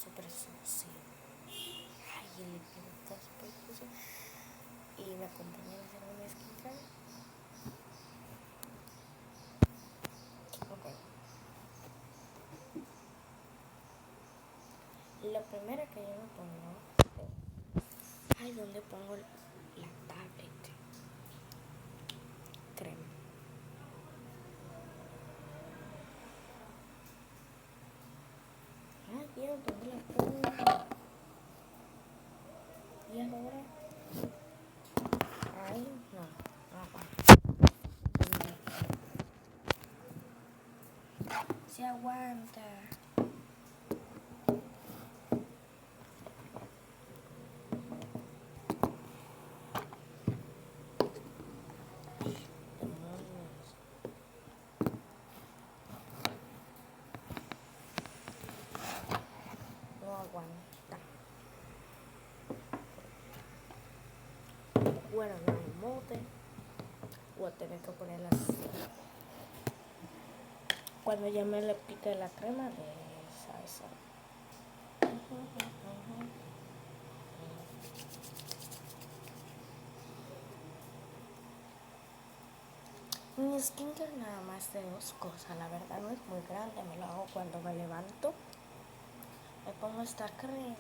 súper sucio. Ay, el líquido está súper sucio. Y me acompañan a hacer mi skincare. Ok. Lo primero que yo me pongo es... Ay, ¿dónde pongo la tablet? Crema. Ay, Dios, ¿dónde la pongo? ¿Y ahora? Ay, no. Se aguanta. Demonios. No aguanta. Bueno, no hay mote. Voy a tener que ponerla así. Cuando ya me le pique la crema de salsa. Mi skincare nada más de 2 cosas, la verdad no es muy grande, me lo hago cuando me levanto. Me pongo esta crema.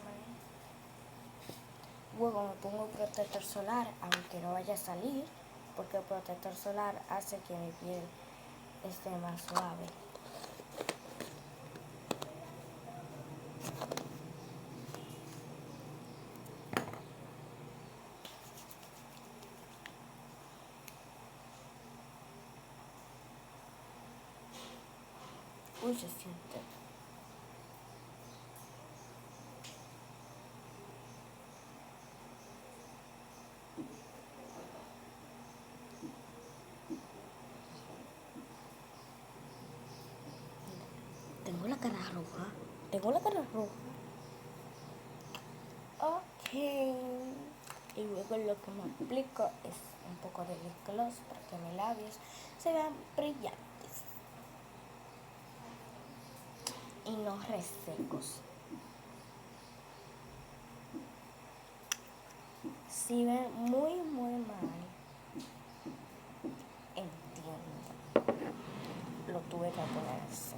Luego me pongo protector solar, aunque no vaya a salir, porque el protector solar hace que mi piel esté más suave. Uy, se siente. Tengo la cara roja. Tengo la cara roja. Ok. Y luego lo que me aplico es un poco de lip gloss para que mis labios se vean brillantes y no resecos. Si ven muy mal, entiendo. Lo tuve que poner así.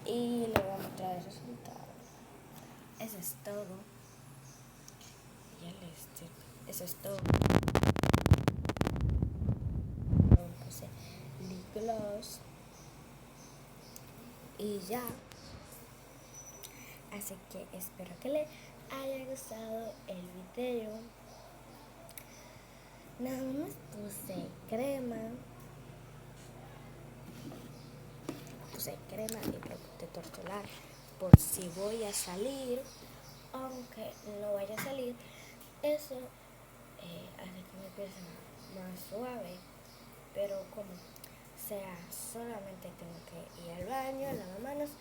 Y le voy a mostrar el resultado. Eso es todo. Y el eso es todo. Puse lip gloss. Y ya. Así que espero que les haya gustado el video. Nada más puse crema y protector solar por si voy a salir, aunque no vaya a salir. Eso hace que mi piel sea más suave, pero como sea, solamente tengo que ir al baño, lavar manos